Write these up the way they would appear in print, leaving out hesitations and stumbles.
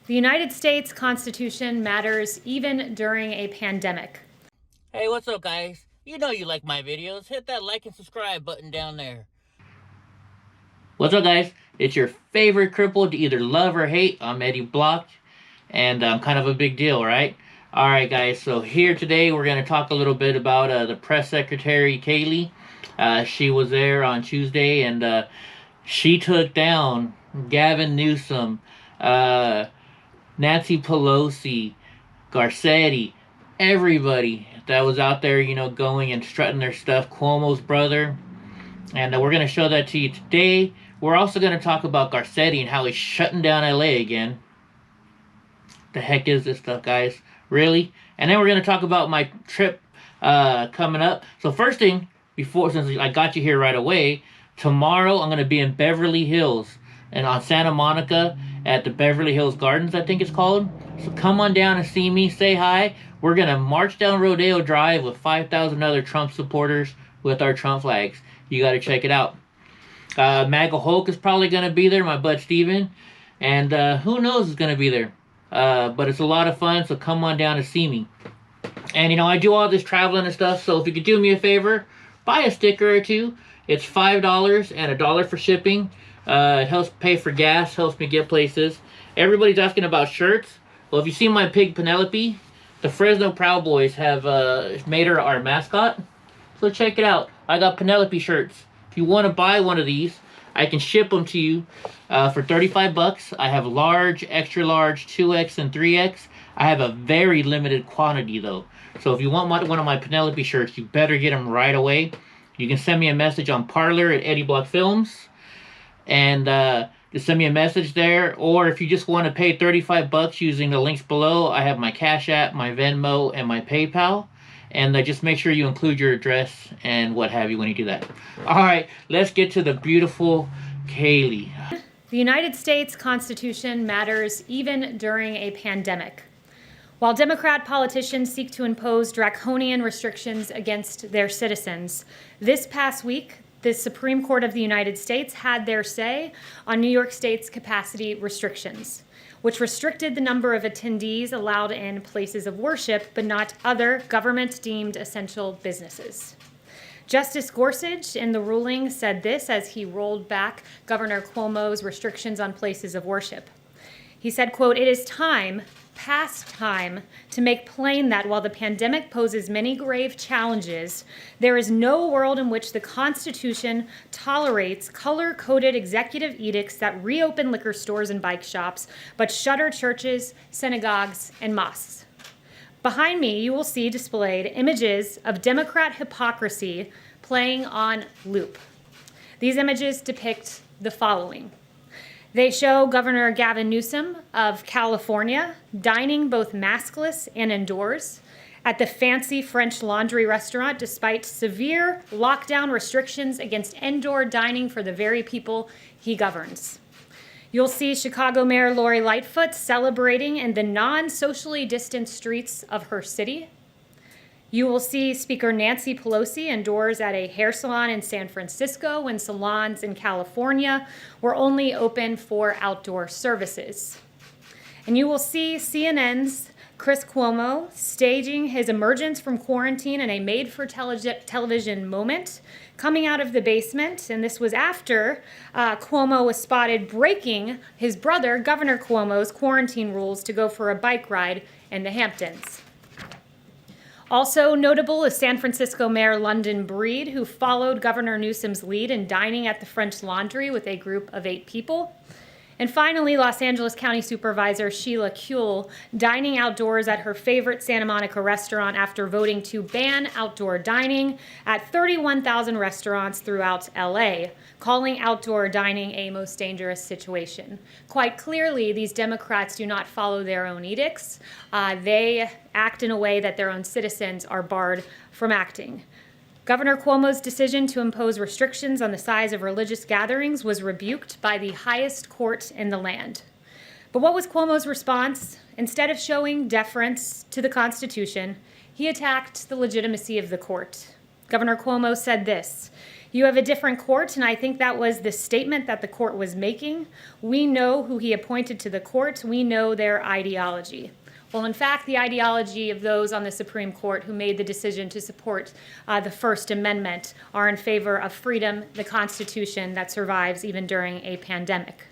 The United States Constitution matters even during a pandemic. Hey, what's up, guys? You know you like my videos. Hit that like and subscribe button down there. What's up, guys? It's your favorite cripple to either love or hate. I'm Eddie Block, and I'm kind of a big deal, right? All right, guys. So here today we're going to talk a little bit about the press secretary, Kayleigh. She was there on Tuesday, and she took down Gavin Newsom, uh, Nancy Pelosi, Garcetti, everybody that was out there, going and strutting their stuff, Cuomo's brother. And we're going to show that to you today. We're also going to talk about Garcetti and how he's shutting down LA again. The heck is this stuff, guys? Really? And then we're going to talk about my trip coming up. So first thing, since I got you here right away, tomorrow I'm going to be in Beverly Hills and on Santa Monica at the Beverly Hills Gardens, I think it's called. So come on down and see me, say hi. We're going to march down Rodeo Drive with 5,000 other Trump supporters with our Trump flags. You got to check it out. MAGA Hulk is probably going to be there, my bud Steven. And who knows is going to be there. But it's a lot of fun, so come on down and see me. And, I do all this traveling and stuff, so if you could do me a favor, buy a sticker or two. It's $5 and $1 for shipping. It helps pay for gas, helps me get places. Everybody's asking about shirts. Well, if you see my pig Penelope, the Fresno Proudboys have made her our mascot. So check it out. I got Penelope shirts. If you want to buy one of these, I can ship them to you for $35. I have large, extra large, 2X, and 3X. I have a very limited quantity, though. So if you want one of my Penelope shirts, you better get them right away. You can send me a message on Parler at EddieBlockFilms. And just send me a message there. Or if you just want to pay $35 using the links below, I have my Cash App, my Venmo, and my PayPal. And just make sure you include your address and what have you when you do that. All right, let's get to the beautiful Kayleigh. The United States Constitution matters even during a pandemic. While Democrat politicians seek to impose draconian restrictions against their citizens, this past week, the Supreme Court of the United States had their say on New York State's capacity restrictions, which restricted the number of attendees allowed in places of worship, but not other government-deemed essential businesses. Justice Gorsuch in the ruling said this as he rolled back Governor Cuomo's restrictions on places of worship. He said, quote, "It is time, past time, to make plain that while the pandemic poses many grave challenges, there is no world in which the Constitution tolerates color-coded executive edicts that reopen liquor stores and bike shops, but shutter churches, synagogues, and mosques." Behind me, you will see displayed images of Democrat hypocrisy playing on loop. These images depict the following. They show Governor Gavin Newsom of California dining both maskless and indoors at the fancy French Laundry restaurant despite severe lockdown restrictions against indoor dining for the very people he governs. You'll see Chicago Mayor Lori Lightfoot celebrating in the non-socially distant streets of her city. You will see Speaker Nancy Pelosi indoors at a hair salon in San Francisco when salons in California were only open for outdoor services. And you will see CNN's Chris Cuomo staging his emergence from quarantine in a made-for-television moment, coming out of the basement. And this was after Cuomo was spotted breaking his brother, Governor Cuomo's, quarantine rules to go for a bike ride in the Hamptons. Also notable is San Francisco Mayor London Breed, who followed Governor Newsom's lead in dining at the French Laundry with a group of 8 people. And finally, Los Angeles County Supervisor Sheila Kuehl dining outdoors at her favorite Santa Monica restaurant after voting to ban outdoor dining at 31,000 restaurants throughout LA, calling outdoor dining a most dangerous situation. Quite clearly, these Democrats do not follow their own edicts. They act in a way that their own citizens are barred from acting. Governor Cuomo's decision to impose restrictions on the size of religious gatherings was rebuked by the highest court in the land. But what was Cuomo's response? Instead of showing deference to the Constitution, he attacked the legitimacy of the court. Governor Cuomo said this. You have a different court, and I think that was the statement that the court was making. We know who he appointed to the court. We know their ideology. Well, in fact, the ideology of those on the Supreme Court who made the decision to support the First Amendment are in favor of freedom, the Constitution that survives even during a pandemic.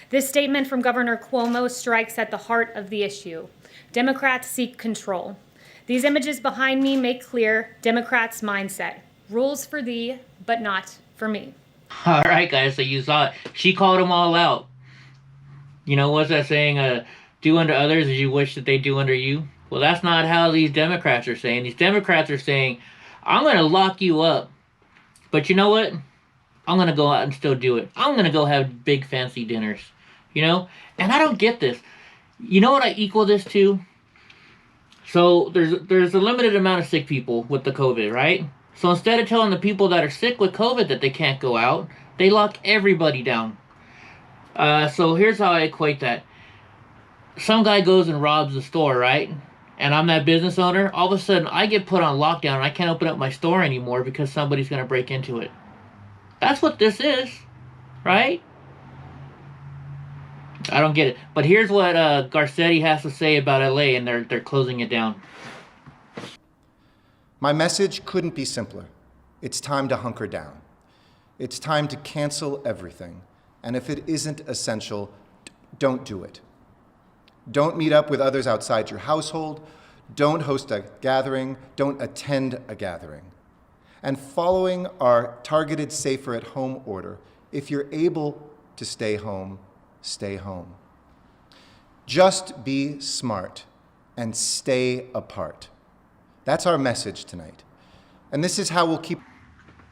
This statement from Governor Cuomo strikes at the heart of the issue. Democrats seek control. These images behind me make clear Democrats' mindset. Rules for thee, but not for me. All right, guys, so you saw it. She called them all out. You know, what's that saying? Do unto others as you wish that they do unto you. Well, that's not how these Democrats are saying. These Democrats are saying, I'm going to lock you up. But you know what? I'm going to go out and still do it. I'm going to go have big fancy dinners. You know? And I don't get this. You know what I equal this to? So there's a limited amount of sick people with the COVID, right? So instead of telling the people that are sick with COVID that they can't go out, they lock everybody down. So here's how I equate that. Some guy goes and robs the store, right? And I'm that business owner. All of a sudden, I get put on lockdown and I can't open up my store anymore because somebody's going to break into it. That's what this is, right? I don't get it. But here's what Garcetti has to say about LA, and they're closing it down. My message couldn't be simpler. It's time to hunker down. It's time to cancel everything. And if it isn't essential, don't do it. Don't meet up with others outside your household. Don't host a gathering. Don't attend a gathering. And following our targeted safer at home order, if you're able to stay home, stay home. Just be smart and stay apart. That's our message tonight. And this is how we'll keep.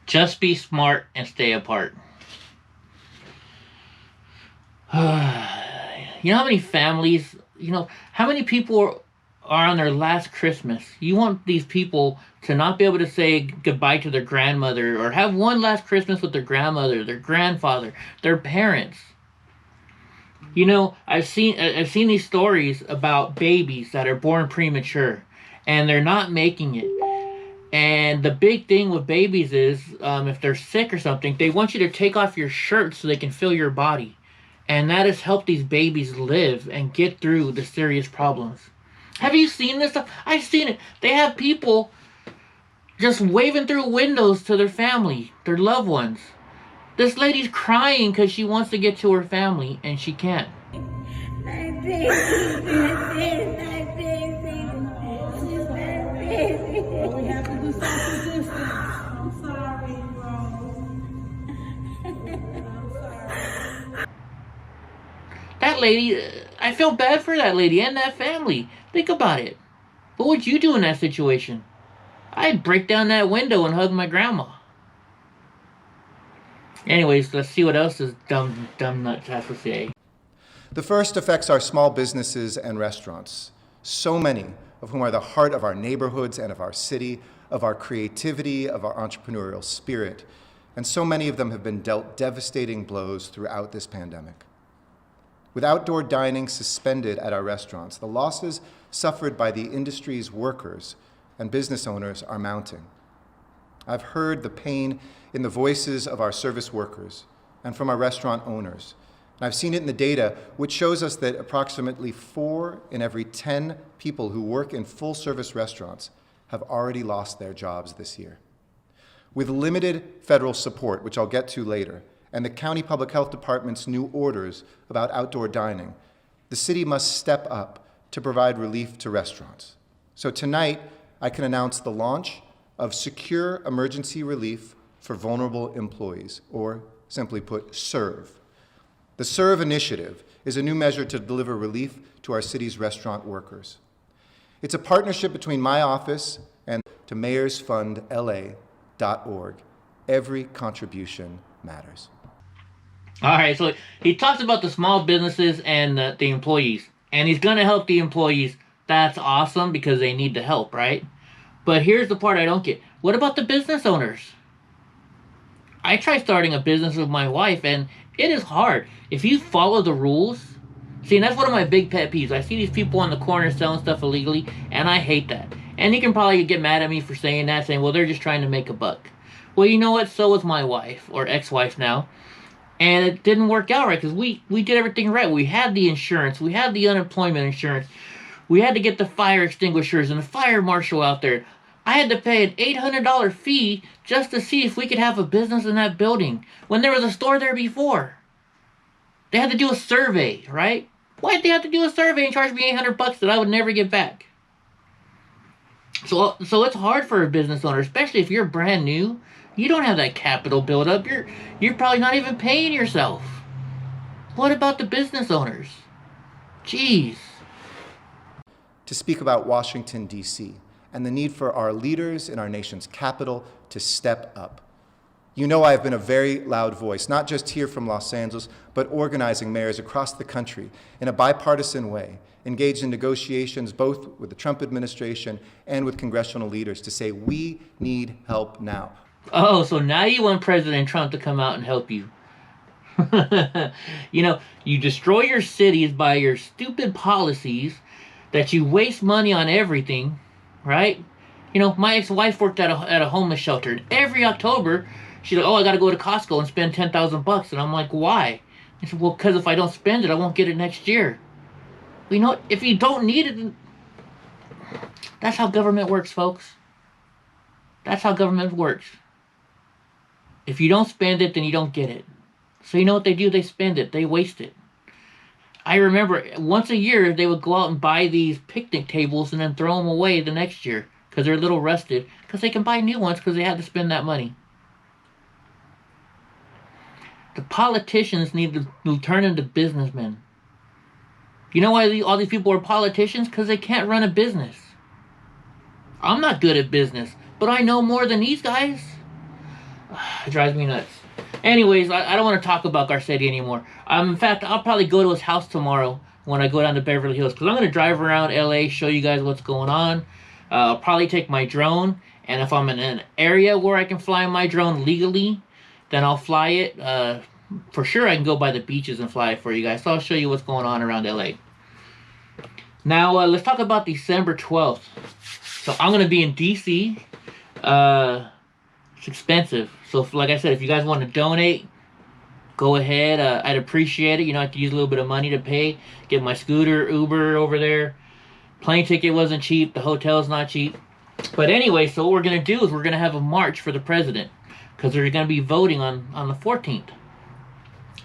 Just be smart and stay apart. You know how many families, how many people are on their last Christmas? You want these people to not be able to say goodbye to their grandmother or have one last Christmas with their grandmother, their grandfather, their parents. I've seen these stories about babies that are born premature and they're not making it. And the big thing with babies is if they're sick or something, they want you to take off your shirt so they can feel your body. And that has helped these babies live and get through the serious problems. Have you seen this stuff? I've seen it. They have people just waving through windows to their family, their loved ones. This lady's crying because she wants to get to her family and she can't. We have to do social distance. I'm sorry, Rose. I'm sorry. That lady, I feel bad for that lady and that family. Think about it. What would you do in that situation? I'd break down that window and hug my grandma. Anyways, let's see what else this dumb nuts has to say. The first affects our small businesses and restaurants, so many of whom are the heart of our neighborhoods and of our city, of our creativity, of our entrepreneurial spirit, and so many of them have been dealt devastating blows throughout this pandemic. With outdoor dining suspended at our restaurants, the losses suffered by the industry's workers and business owners are mounting. I've heard the pain in the voices of our service workers and from our restaurant owners. And I've seen it in the data, which shows us that approximately 4 in every 10 people who work in full-service restaurants have already lost their jobs this year. With limited federal support, which I'll get to later, and the county public health department's new orders about outdoor dining, the city must step up to provide relief to restaurants. So tonight, I can announce the launch of Secure Emergency Relief for Vulnerable Employees, or simply put, SERVE. The SERVE initiative is a new measure to deliver relief to our city's restaurant workers. It's a partnership between my office and to mayorsfundla.org. Every contribution matters. All right, so he talks about the small businesses and the employees, and he's going to help the employees. That's awesome because they need the help, right? But here's the part I don't get. What about the business owners? I tried starting a business with my wife, and it is hard. If you follow the rules, see, and that's one of my big pet peeves. I see these people on the corner selling stuff illegally, and I hate that. And you can probably get mad at me for saying that, saying, well, they're just trying to make a buck. Well, you know what? So was my wife, or ex-wife now. And it didn't work out right because we did everything right. We had the insurance. We had the unemployment insurance. We had to get the fire extinguishers and the fire marshal out there. I had to pay an $800 fee just to see if we could have a business in that building when there was a store there before. They had to do a survey, right? Why'd they have to do a survey and charge me $800 that I would never get back? So it's hard for a business owner, especially if you're brand new. You don't have that capital build up. You're probably not even paying yourself. What about the business owners? Jeez. To speak about Washington, D.C., and the need for our leaders in our nation's capital to step up. You know I've been a very loud voice, not just here from Los Angeles, but organizing mayors across the country in a bipartisan way, engaged in negotiations both with the Trump administration and with congressional leaders to say we need help now. Oh, so now you want President Trump to come out and help you. You know, you destroy your cities by your stupid policies, that you waste money on everything, right? You know, my ex-wife worked at a homeless shelter, and every October, she's like, oh, I got to go to Costco and spend $10,000. And I'm like, why? I said, well, because if I don't spend it, I won't get it next year. Well, you know what? If you don't need it, that's how government works, folks. That's how government works. If you don't spend it, then you don't get it. So you know what they do? They spend it. They waste it. I remember once a year, they would go out and buy these picnic tables and then throw them away the next year because they're a little rusted, because they can buy new ones because they had to spend that money. The politicians need to turn into businessmen. You know why all these people are politicians? Because they can't run a business. I'm not good at business, but I know more than these guys. It drives me nuts. Anyways, I don't want to talk about Garcetti anymore. In fact, I'll probably go to his house tomorrow when I go down to Beverly Hills, because I'm going to drive around LA, show you guys what's going on. I'll probably take my drone, and if I'm in an area where I can fly my drone legally, then I'll fly it. For sure, I can go by the beaches and fly it for you guys, so I'll show you what's going on around LA. Now, let's talk about December 12th. So I'm going to be in DC. It's expensive. So, like I said, if you guys want to donate, go ahead. I'd appreciate it. You know, I could use a little bit of money to pay. Get my scooter, Uber over there. Plane ticket wasn't cheap. The hotel's not cheap. But anyway, so what we're going to do is we're going to have a march for the president, because they're going to be voting on the 14th.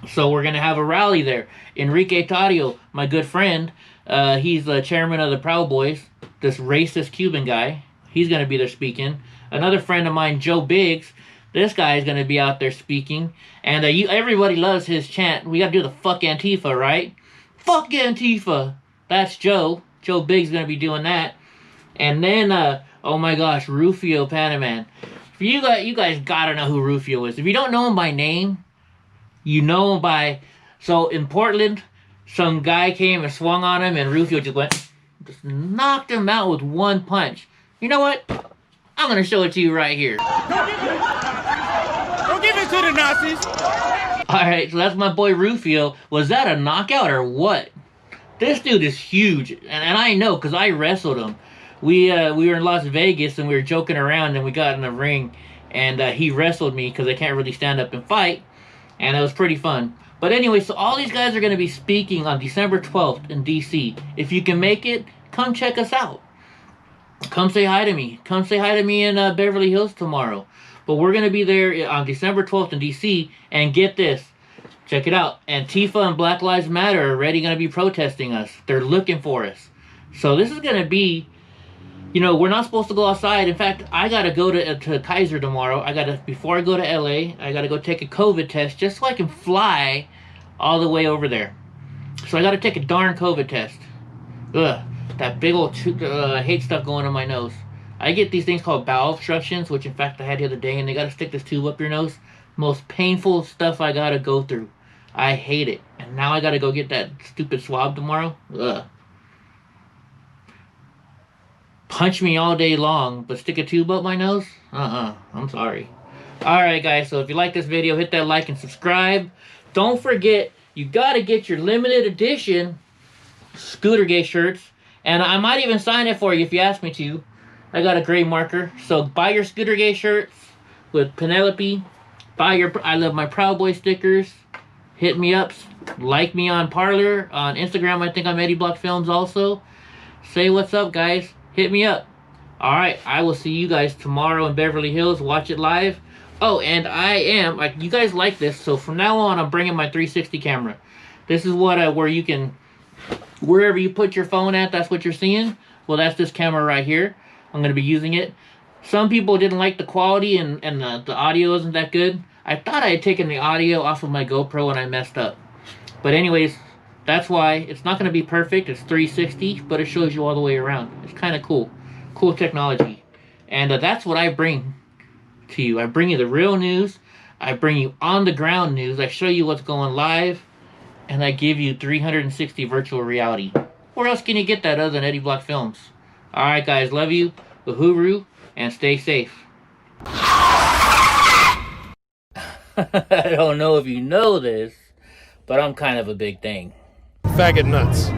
So we're going to have a rally there. Enrique Tario, my good friend, he's the chairman of the Proudboys, this racist Cuban guy. He's going to be there speaking. Another friend of mine, Joe Biggs, this guy is going to be out there speaking. And everybody loves his chant. We got to do the fuck Antifa, right? Fuck Antifa. That's Joe. Joe Biggs is going to be doing that. And then, oh my gosh, Rufio Panaman. You guys got to know who Rufio is. If you don't know him by name, you know him by... So in Portland, some guy came and swung on him, and Rufio just knocked him out with one punch. You know what? I'm going to show it to you right here. Don't give it to the Nazis. Alright, so that's my boy Rufio. Was that a knockout or what? This dude is huge. And I know, because I wrestled him. We were in Las Vegas, and we were joking around, and we got in the ring. And he wrestled me, because I can't really stand up and fight. And it was pretty fun. But anyway, so all these guys are going to be speaking on December 12th in D.C. If you can make it, come check us out. Come say hi to me. Come say hi to me in Beverly Hills tomorrow. But we're going to be there on December 12th in D.C. And get this. Check it out. Antifa and Black Lives Matter are already going to be protesting us. They're looking for us. So this is going to be... You know, we're not supposed to go outside. In fact, I got to go to Kaiser tomorrow. Before I go to LA, I got to go take a COVID test just so I can fly all the way over there. So I got to take a darn COVID test. Ugh. That big old, I hate stuff going in my nose. I get these things called bowel obstructions, which in fact I had the other day, and they got to stick this tube up your nose. Most painful stuff I got to go through. I hate it. And now I got to go get that stupid swab tomorrow. Ugh. Punch me all day long, but stick a tube up my nose? I'm sorry. Alright guys, so if you like this video, hit that like and subscribe. Don't forget, you got to get your limited edition Scooter Gay shirts. And I might even sign it for you if you ask me to. I got a gray marker. So buy your Scooter Gay shirts. with Penelope. Buy your I Love My Proud Boy stickers. Hit me up. Like me on Parler. On Instagram, I think I'm EddieBlockFilms also. Say what's up, guys. Hit me up. Alright, I will see you guys tomorrow in Beverly Hills. Watch it live. Oh, and I am, like, you guys like this, so from now on, I'm bringing my 360 camera. This is what where you can, wherever you put your phone at, that's what you're seeing. Well, that's this camera right here. I'm going to be using it. Some people didn't like the quality and the audio isn't that good. I thought I had taken the audio off of my GoPro and I messed up. But anyways, that's why it's not going to be perfect. It's 360, but it shows you all the way around. It's kind of cool. Cool technology. And that's what I bring to you. I bring you the real news. I bring you on the ground news. I show you what's going live. And I give you 360 virtual reality. Where else can you get that other than Eddie Block Films? Alright guys, love you. Uhuru. And stay safe. I don't know if you know this, but I'm kind of a big thing. Faggot nuts.